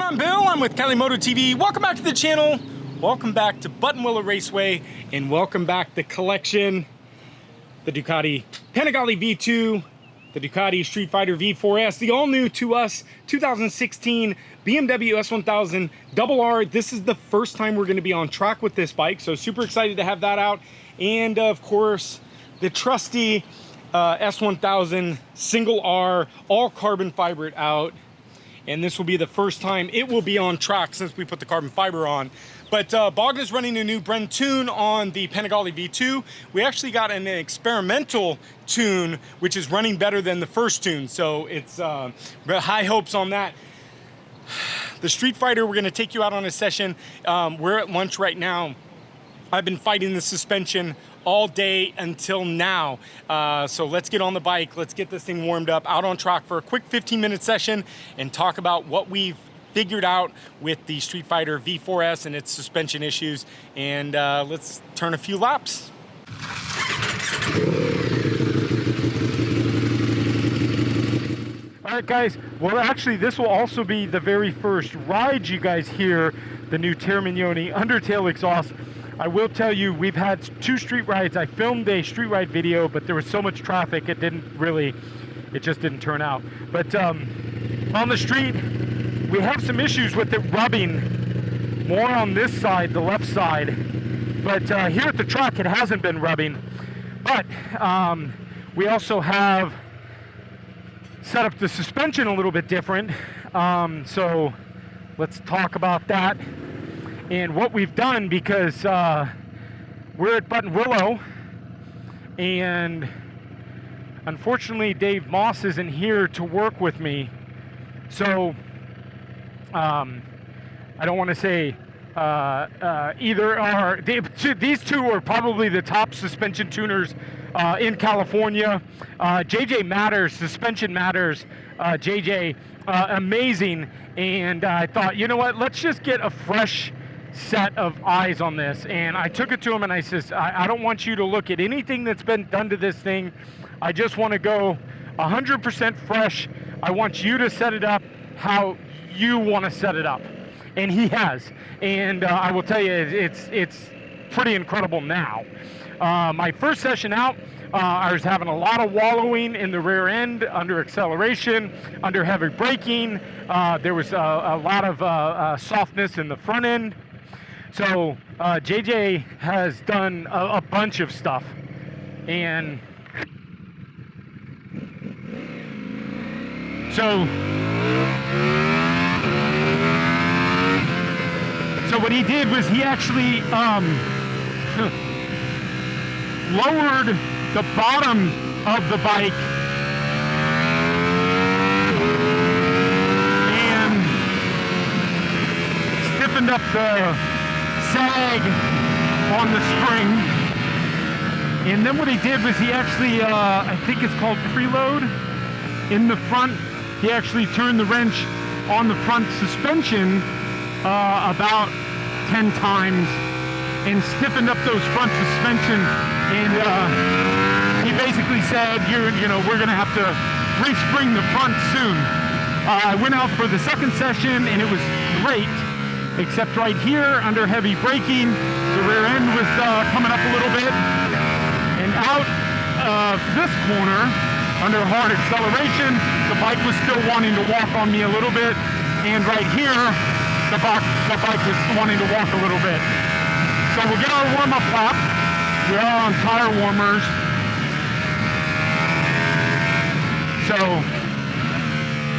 I'm Bill. I'm with Cali Moto TV. Welcome back to the channel. Welcome back to Buttonwillow Raceway, and welcome back the collection, the Ducati Panigale V2, the Ducati Streetfighter V4S, the all-new to us 2016 BMW S1000 RR. This is the first time we're going to be on track with this bike, so super excited to have that out. And of course, the trusty S1000 single R, all carbon fibered out. And this will be the first time it will be on track since we put the carbon fiber on. But Bogdan is running a new Bren tune on the Panigale V2. We actually got an experimental tune, which is running better than the first tune. So it's high hopes on that. The Streetfighter, we're gonna take you out on a session. We're at lunch right now. I've been fighting the suspension all day until now. So let's get on the bike. Let's get this thing warmed up, out on track for a quick 15-minute session and talk about what we've figured out with the Streetfighter V4S and its suspension issues. And let's turn a few laps. All right, guys. Well, actually, this will also be the very first ride you guys hear the new Termignoni undertail exhaust. I will tell you, we've had 2 street rides. I filmed a street ride video, but there was so much traffic, it just didn't turn out. But on the street, we have some issues with it rubbing more on this side, the left side. But here at the track, it hasn't been rubbing. But we also have set up the suspension a little bit different. So let's talk about that. And what we've done, because we're at Buttonwillow, and unfortunately Dave Moss isn't here to work with me. So I don't want to say either are these two are probably the top suspension tuners in California. JJ Matters, Suspension Matters, JJ, amazing. And I thought, you know what, let's just get a fresh set of eyes on this. And I took it to him and I says, I don't want you to look at anything that's been done to this thing. I just want to go 100% fresh. I want you to set it up how you want to set it up. And he has. And I will tell you, it's pretty incredible now. My first session out, I was having a lot of wallowing in the rear end, under acceleration, under heavy braking. There was a lot of softness in the front end. So JJ has done a bunch of stuff, and so what he did was he actually lowered the bottom of the bike and stiffened up the sag on the spring. And then what he did was he actually, I think it's called preload, in the front. He actually turned the wrench on the front suspension about 10 times and stiffened up those front suspension. And he basically said, you know, we're gonna have to respring the front soon. I went out for the second session and it was great. Except right here, under heavy braking, the rear end was coming up a little bit. And out of this corner, under hard acceleration, the bike was still wanting to walk on me a little bit. And right here, the bike was wanting to walk a little bit. So we'll get our warm-up lap. We are on tire warmers. So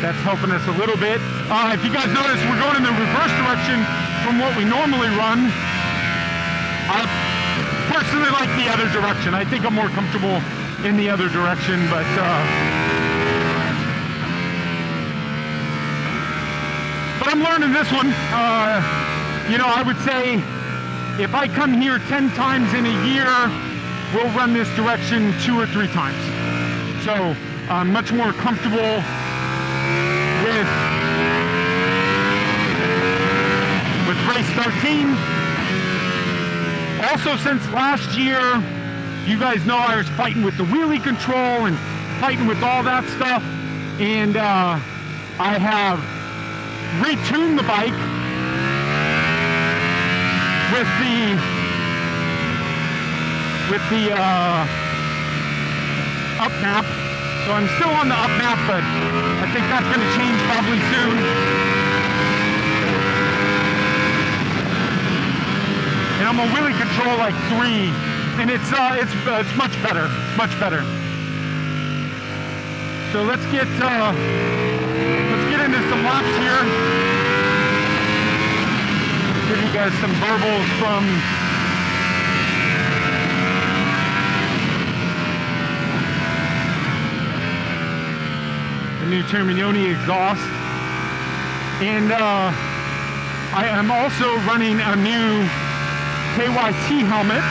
that's helping us a little bit. If you guys notice, we're going in the reverse direction from what we normally run. I personally like the other direction. I think I'm more comfortable in the other direction, but I'm learning this one. You know, I would say if I come here 10 times in a year, we'll run this direction 2 or 3 times. So I'm much more comfortable with race 13. Also, since last year, you guys know I was fighting with the wheelie control and fighting with all that stuff, and I have retune the bike with the up map. So I'm still on the up map, but I think that's going to change probably soon. And I'm on wheelie control like 3, and it's much better. It's much better. So let's get into some laps here. Give you guys some burbles from the new Terminioni exhaust. And I am also running a new KYT helmet.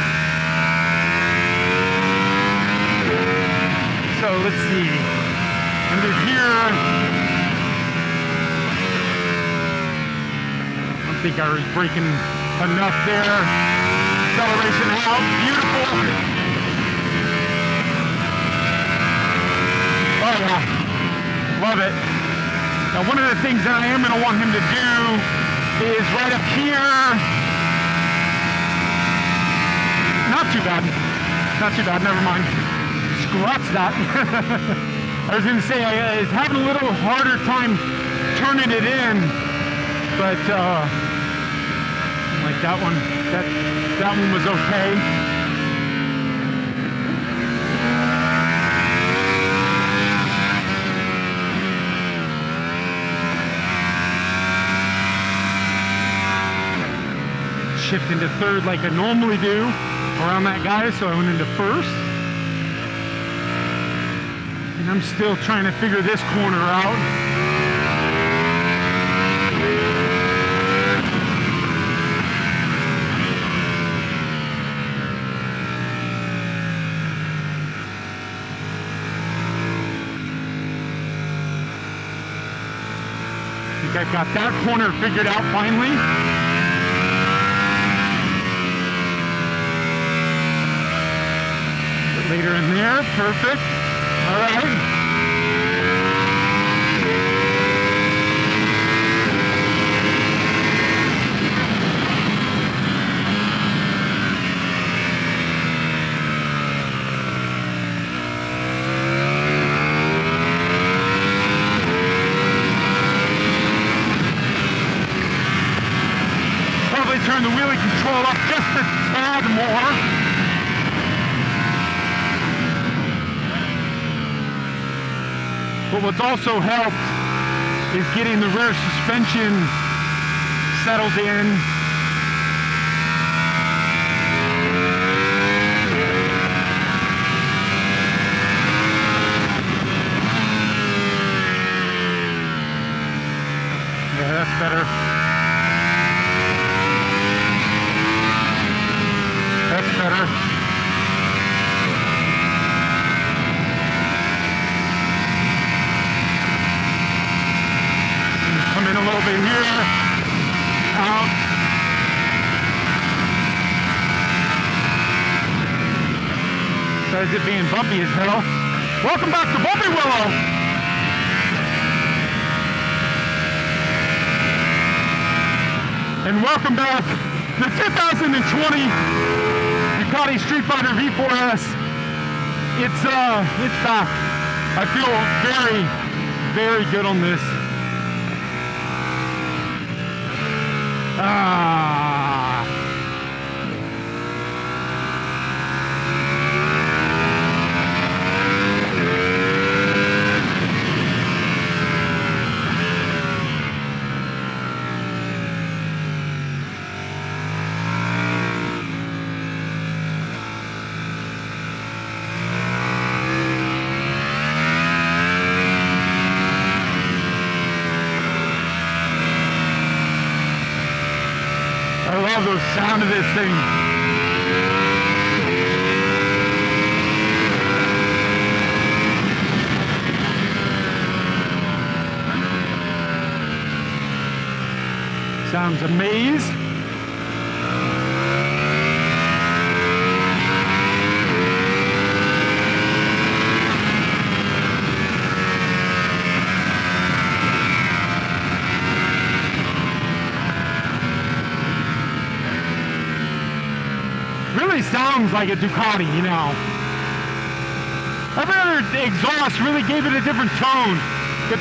So let's see. Under here, I don't think I was braking enough there. Acceleration out, beautiful. Oh yeah, love it. Now one of the things that I am going to want him to do is right up here. Not too bad. Not too bad, never mind. Scratch that. I was going to say I was having a little harder time turning it in, but like that one was okay. Shift into third like I normally do around that guy, so I went into first. And I'm still trying to figure this corner out. I think I've got that corner figured out finally. Later in there, perfect. All right. Probably turn the wheelie control up just a tad more. But what's also helped is getting the rear suspension settled in. Yeah, that's better. That's better. Come in a little bit here, out. Besides it being bumpy as hell. Welcome back to Bumpy Willow. And welcome back to 2020 Ducati Streetfighter V4S. It's back. I feel very, very good on this. I love the sound of this thing. Sounds amazing. really sounds like a Ducati, you know. Every other exhaust really gave it a different tone. But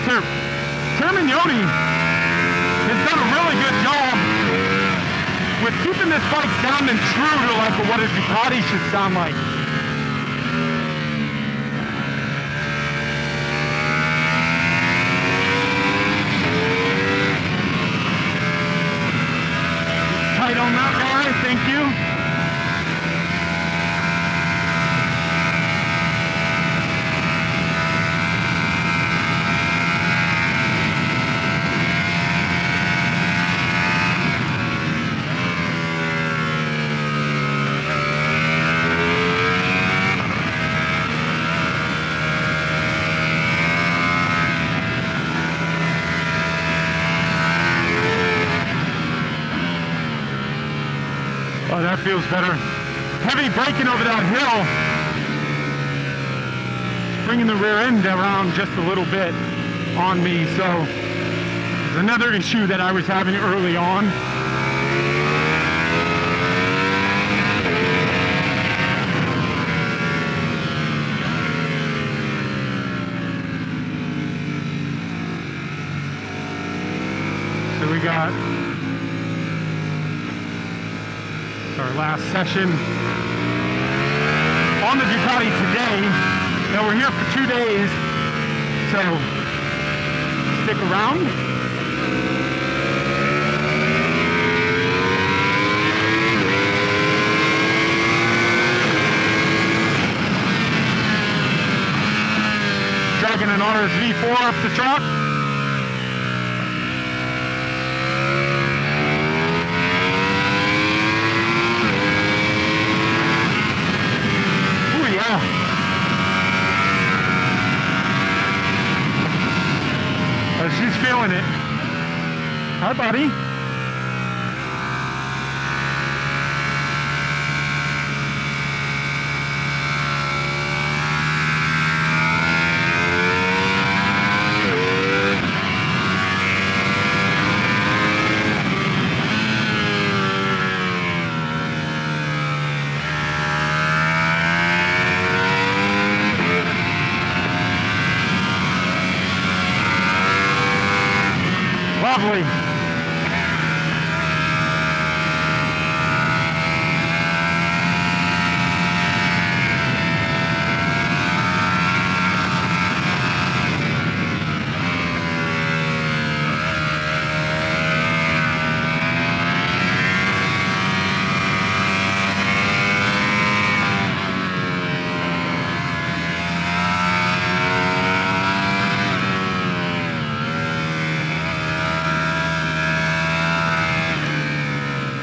Termignoni has done a really good job with keeping this bike sounding true to like what a Ducati should sound like. Tight on that guy, thank you. Oh, that feels better. Heavy braking over that hill. It's bringing the rear end around just a little bit on me. So there's another issue that I was having early on. So we got our last session on the Ducati today. Now we're here for 2 days, so stick around. Dragging an RS V4 up the truck. She's feeling it. Hi, buddy. Lovely.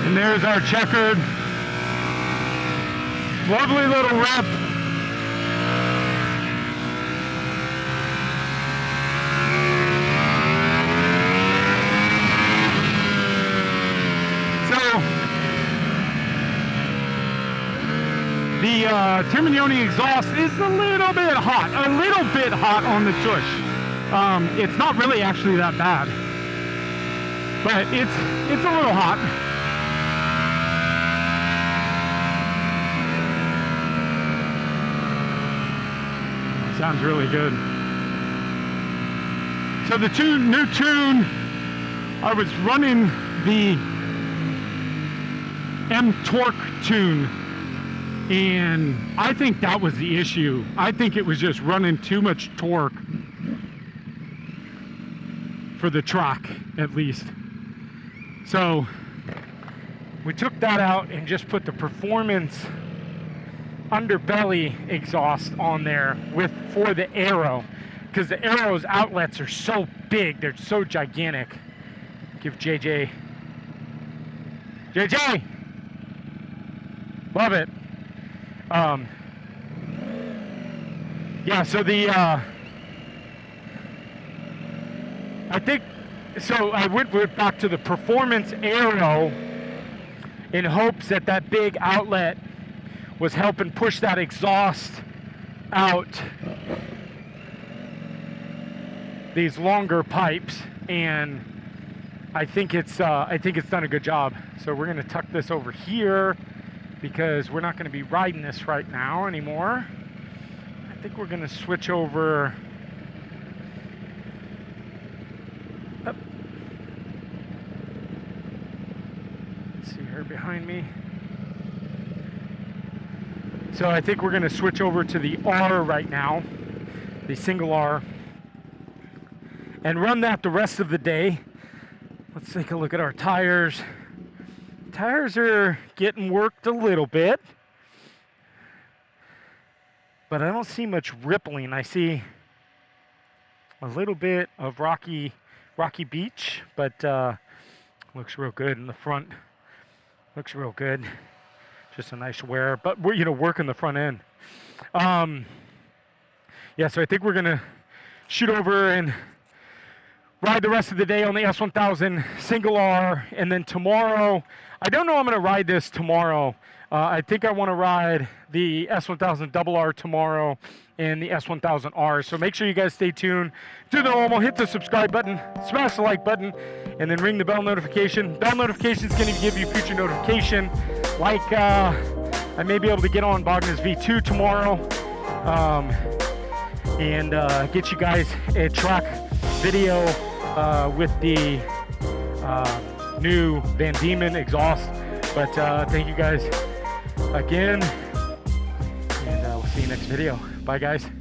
And there's our checkered, lovely little rep. So, the Termignoni exhaust is a little bit hot on the tush. It's not really actually that bad, but it's a little hot. Sounds really good. So the new tune, I was running the M-Torque tune, and I think that was the issue. I think it was just running too much torque for the truck, at least. So we took that out and just put the performance underbelly exhaust on there for the Aero, because the Aero's outlets are so big, they're so gigantic. Give JJ, love it. Yeah, so the I think so I went back to the performance Aero in hopes that that big outlet was helping push that exhaust out these longer pipes, and I think it's done a good job. So we're gonna tuck this over here because we're not going to be riding this right now anymore. I think we're going to switch over. Up. Let's see here behind me. So I think we're going to switch over to the R right now, the single R, and run that the rest of the day. Let's take a look at our tires. Tires are getting worked a little bit, but I don't see much rippling. I see a little bit of rocky beach, but looks real good in the front. Looks real good. Just a nice wear, but we're, you know, working the front end. Yeah, so I think we're gonna shoot over and ride the rest of the day on the S1000 single R, and then tomorrow, I don't know I'm gonna ride this tomorrow. I think I wanna ride the S1000 double R tomorrow and the S1000R. So make sure you guys stay tuned. Do the normal, hit the subscribe button, smash the like button, and then ring the bell notification. Bell notification is gonna give you future notification. Like, I may be able to get on Bogner's V2 tomorrow, and get you guys a track video with the new Van Diemen exhaust. But thank you guys again, and we'll see you next video. Bye, guys.